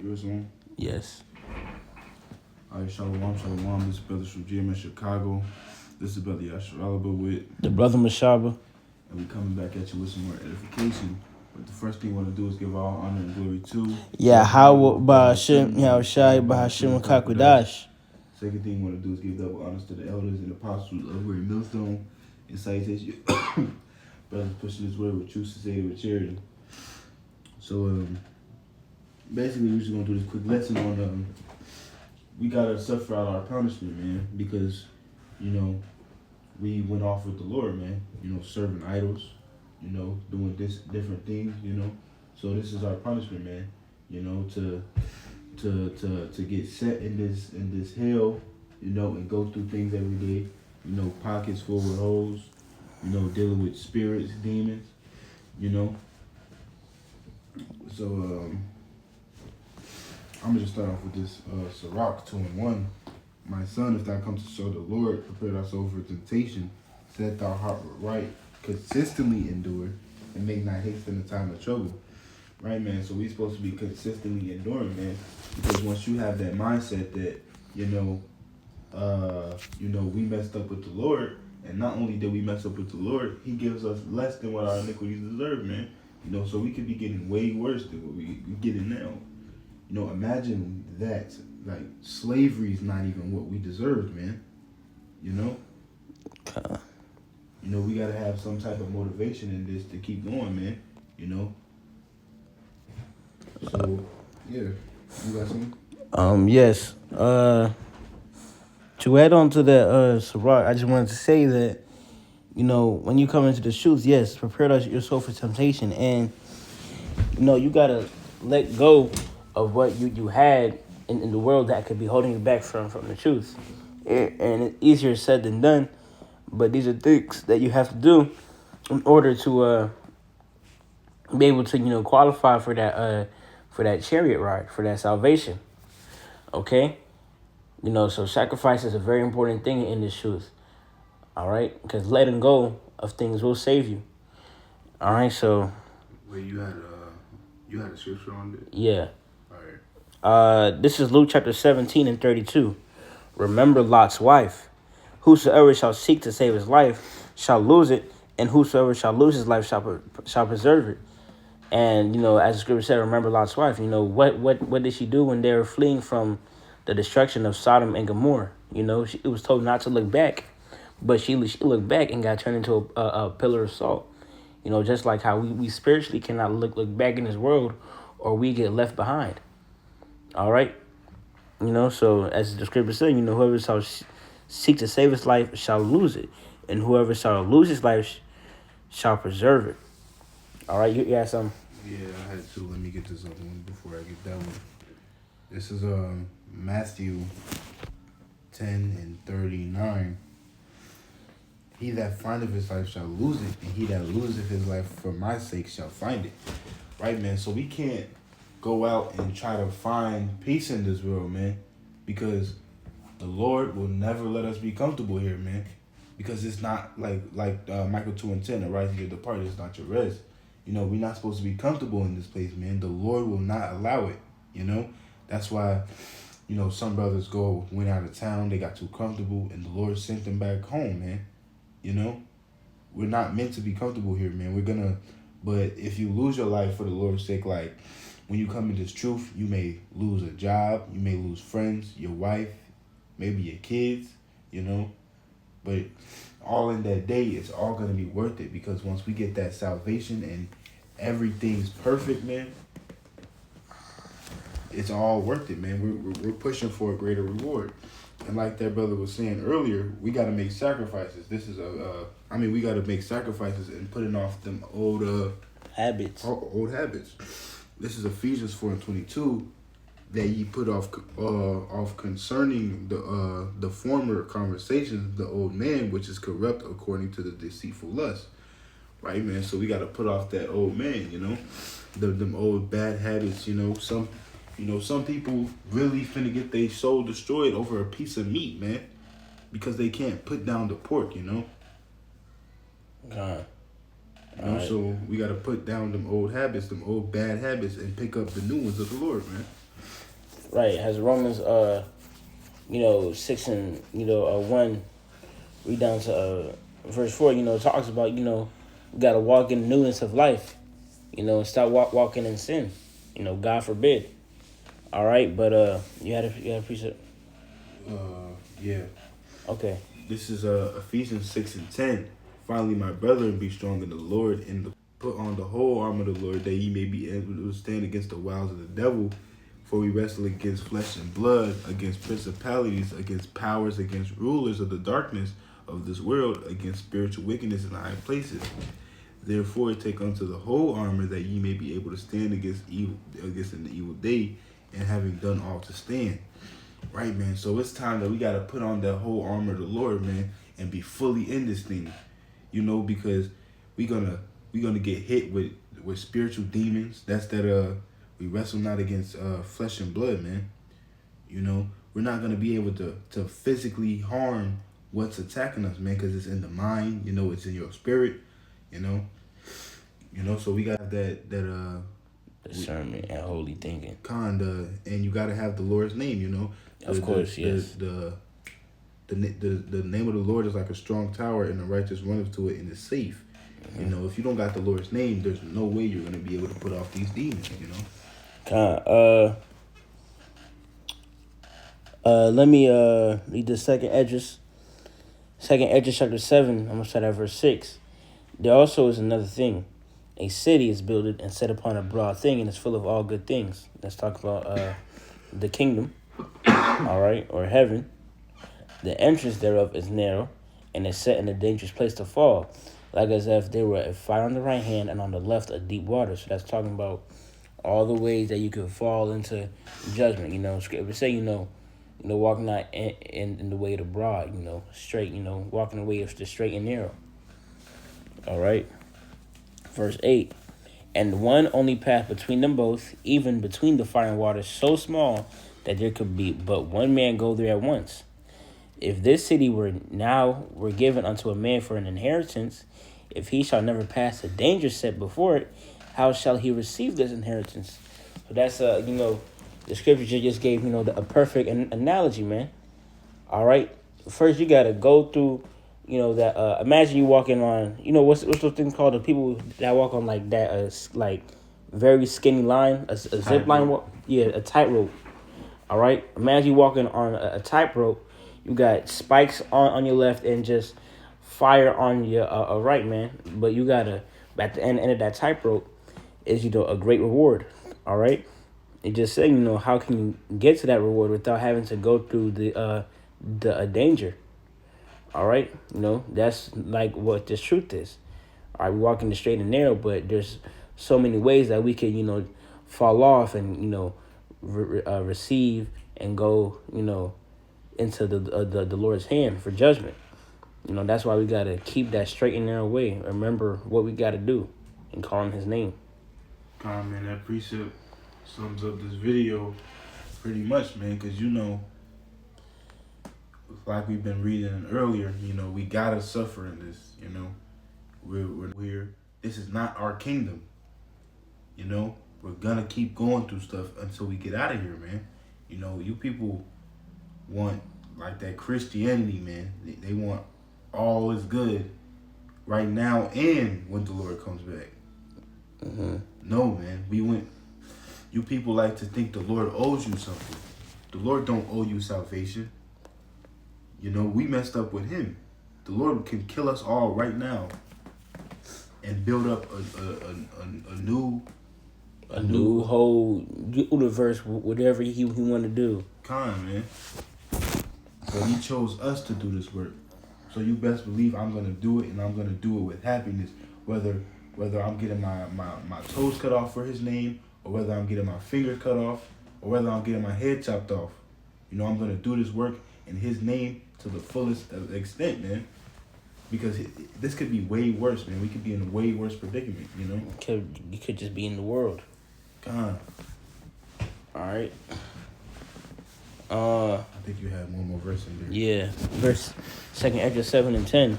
yours on? Yes. All right, shalom, shalom. This is brothers from GMS Chicago. This is Brother Yashar Alaba with, The brother Mashaba. and we coming back at you with some more edification. But the first thing we want to do is give all honor and glory to Yeah, how Bahashim, Shai Bahashim Kakwadash. Second thing we want to do is give double honors to the elders and apostles of Great Millstone and salutation. Brothers pushing this word with truth, sincerity, with charity. So basically we're just gonna do this quick lesson on we gotta suffer out our punishment, man, because we went off with the Lord, man. Serving idols, doing this different things, So this is our punishment, man. To get set in this hell, and go through things every day. Pockets full with holes. Dealing with spirits, demons. So I'm gonna just start off with this Sirach 2:1. My son, if thou come to serve the Lord, prepare thy soul for temptation. Set thy heart right, consistently endure, and make not haste in the time of trouble. Right, man? So we supposed to be consistently enduring, man. Because once you have that mindset that, we messed up with the Lord, and not only did we mess up with the Lord, he gives us less than what our iniquities deserve, man. So we could be getting way worse than what we getting now. Imagine that. Like, slavery is not even what we deserved, man. Okay. We gotta have some type of motivation in this to keep going, man. So, yeah. You got something? Yes. To add on to that, Sirach, I just wanted to say that, when you come into the truth, yes, prepare yourself for temptation, and you gotta let go of what you had in the world that could be holding you back from the truth. And it's easier said than done, but these are things that you have to do in order to be able to qualify for that chariot ride, for that salvation. Okay? So sacrifice is a very important thing in this truth. All right? Because letting go of things will save you. All right? So Wait, you had a scripture on it? yeah. All right. This is Luke chapter 17 and 32. Remember Lot's wife. Whosoever shall seek to save his life shall lose it, and whosoever shall lose his life shall preserve it. And as the scripture said, remember Lot's wife. What did she do when they were fleeing from the destruction of Sodom and Gomorrah? It was told not to look back, but she looked back and got turned into a pillar of salt. Just like how we spiritually cannot look back in this world, or we get left behind. All right. So as the scripture said, whoever shall seek to save his life shall lose it, and whoever shall lose his life shall preserve it. All right, you got some. Yeah, I had to. Let me get this other one before I get that one. This is Matthew 10:39. He that findeth his life shall lose it, and he that loseth his life for my sake shall find it. Right, man? So we can't go out and try to find peace in this world, man, because the Lord will never let us be comfortable here, man, because it's not like Michael 2:10, arise and get the party. It's not your rest. We're not supposed to be comfortable in this place, man. The Lord will not allow it. That's why some brothers went out of town, they got too comfortable, and the Lord sent them back home, man. We're not meant to be comfortable here, man. But if you lose your life for the Lord's sake, like when you come into this truth, you may lose a job, you may lose friends, your wife, maybe your kids, but all in that day, it's all going to be worth it, because once we get that salvation and everything's perfect, man, it's all worth it, man. We're pushing for a greater reward. And like that brother was saying earlier, we got to make sacrifices. This is we got to make sacrifices and putting off them old habits. Old habits. This is Ephesians 4:22, that ye put off concerning the former conversations, the old man, which is corrupt according to the deceitful lust. Right, man? So we got to put off that old man, them old bad habits, Some people really finna get their soul destroyed over a piece of meat, man, because they can't put down the pork, God. You know, so we got to put down them old habits, them old bad habits, and pick up the new ones of the Lord, man. Right. Has Romans 6 and 1 read down to verse 4, talks about, we gotta walk in the newness of life, and stop walking in sin. God forbid. All right, but you had a precept. Yeah. Okay. This is Ephesians 6:10. Finally, my brethren, be strong in the Lord, and put on the whole armor of the Lord, that ye may be able to stand against the wiles of the devil. For we wrestle against flesh and blood, against principalities, against powers, against rulers of the darkness of this world, against spiritual wickedness in high places. Therefore, take unto the whole armor, that ye may be able to stand against an evil day, and having done all to stand. Right, man. So it's time that we gotta put on that whole armor of the Lord, man, and be fully in this thing. Because we gonna get hit with spiritual demons. That's that we wrestle not against flesh and blood, man. We're not gonna be able to physically harm what's attacking us, man, because it's in the mind. It's in your spirit. So we got that discernment and holy thinking. And you gotta have the Lord's name. Of course, yes. The name of the Lord is like a strong tower, and the righteous runneth to it and is safe. Mm-hmm. If you don't got the Lord's name, there's no way you're gonna be able to put off these demons. Let me read the second Esdras. Second Esdras chapter 7. I'm gonna start at verse 6. There also is another thing. A city is builded and set upon a broad thing, and is full of all good things. Let's talk about the kingdom, all right, or heaven. The entrance thereof is narrow, and is set in a dangerous place to fall, like as if there were a fire on the right hand, and on the left a deep water. So that's talking about all the ways that you could fall into judgment. Scripture say, walking not in the way of the broad, straight, walking the way of the straight and narrow. All right. Verse 8. And one only path between them both, even between the fire and water, so small that there could be but one man go there at once. If this city were given unto a man for an inheritance, if he shall never pass the danger set before it, how shall he receive this inheritance? So that's the scripture just gave a perfect analogy, man. All right. First, you gotta go through. That imagine you walking on, what's those things called, the people that walk on like that like very skinny line, a zip line, a tightrope. All right, imagine you walking on a tightrope. You got spikes on your left and just fire on your right, man. But you gotta, at the end of that tightrope is a great reward. All right, and just saying, how can you get to that reward without having to go through the danger? All right, that's like what this truth is. All right, we walk in the straight and narrow, but there's so many ways that we could, fall off and receive and go, into the Lord's hand for judgment. That's why we gotta keep that straight and narrow way. Remember what we gotta do, and call on His name. Man, that precept sums up this video pretty much, man, because like we've been reading earlier, we gotta suffer in this. We're here. This is not our kingdom. We're gonna keep going through stuff until we get out of here, man. You people want like that Christianity, man. They want all is good right now and when the Lord comes back. Mm-hmm. No, man. You people like to think the Lord owes you something. The Lord don't owe you salvation. We messed up with Him. The Lord can kill us all right now and build up a new whole universe, whatever He want to do. Man. But He chose us to do this work. So you best believe I'm gonna do it, and I'm gonna do it with happiness. Whether I'm getting my toes cut off for His name, or whether I'm getting my fingers cut off, or whether I'm getting my head chopped off. I'm gonna do this work in His name to the fullest extent, man. Because this could be way worse, man. We could be in a way worse predicament, You could just be in the world. God. All right. I think you had one more verse in there. Yeah, verse 2 Esdras 7 and 10.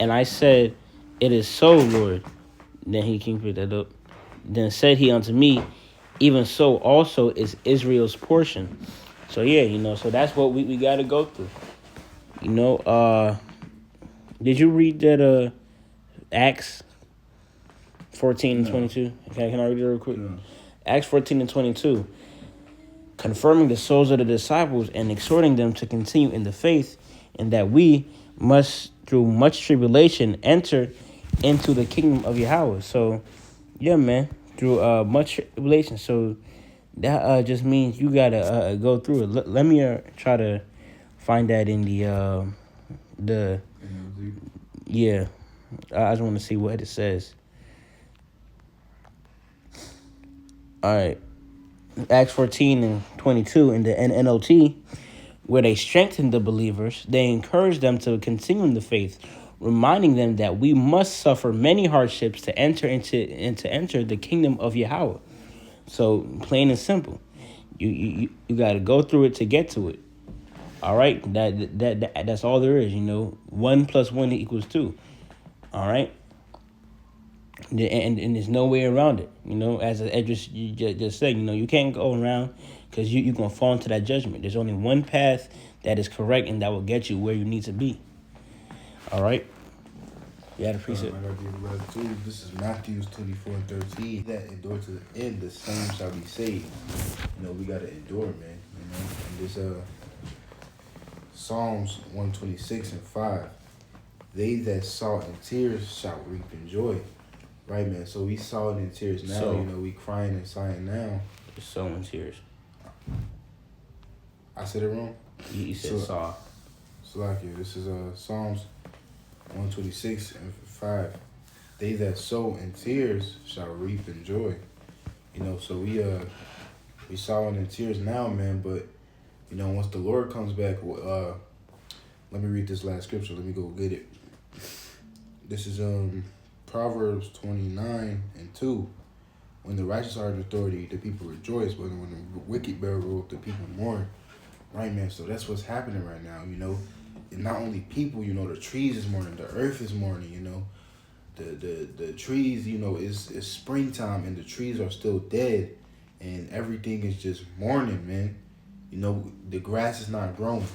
And I said, It is so, Lord. Then he can pick that up. Then said he unto me, even so also is Israel's portion. So yeah, so that's what we got to go through. Did you read that Acts 14 and 22? Okay, can I read it real quick? No. Acts 14 and 22. Confirming the souls of the disciples and exhorting them to continue in the faith, and that we must, through much tribulation, enter into the kingdom of Yahweh. So, yeah, man, through much tribulation. So that just means you gotta go through it. Let me try to find that in the yeah. I just want to see what it says. All right. Acts 14 and 22 in the NLT, where they strengthen the believers, they encourage them to continue in the faith, reminding them that we must suffer many hardships to enter enter the kingdom of Yahweh. So plain and simple, you got to go through it to get to it. All right, that's all there is. 1 + 1 = 2. All right. And there's no way around it, as Edris just said, you can't go around, because you're going to fall into that judgment. There's only one path that is correct, and that will get you where you need to be. All right? You had a precept. This is Matthew 24 and 13. That endure to the end, the same shall be saved. We got to endure, man. And this Psalms 126 and 5. They that saw in tears shall reap in joy. Right, man. So we saw it in tears now. So, we crying and sighing now. It's so in tears. I said it wrong? You said saw. So like it. This is Psalms 126 and 5. They that sow in tears shall reap in joy. So we saw it in tears now, man. But once the Lord comes back, let me read this last scripture. Let me go get it. This is Proverbs 29 and 2. When the righteous are in authority, the people rejoice, but when the wicked bear rule, the people mourn. Right, man? So that's what's happening right now, And not only people, the trees is mourning, the earth is mourning, The trees, it's springtime and the trees are still dead and everything is just mourning, man. The grass is not growing,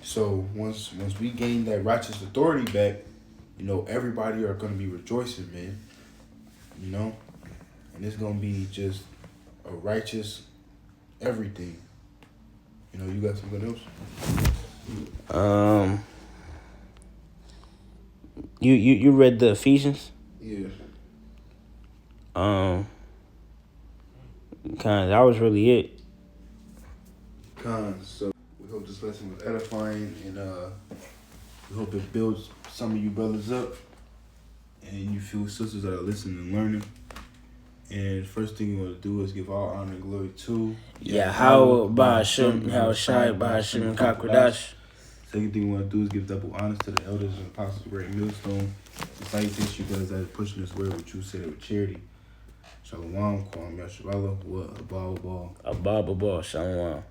So once we gain that righteous authority back, everybody are gonna be rejoicing, man. And it's gonna be just a righteous everything. You got something else? You read the Ephesians? Yeah. That was really it. So we hope this lesson was edifying, and we hope it builds some of you brothers up, and you feel sisters that are listening and learning. And first thing you want to do is give all honor and glory to Yahweh Ba'ashem, Yahushai Ba'ashem Kakwadash. Second thing you want to do is give double honors to the elders and apostles of Great Millstone. The salutation you guys that are pushing this word with you said it with charity. Shalom, Kwam Yasharallah, wa Abba, Shalom.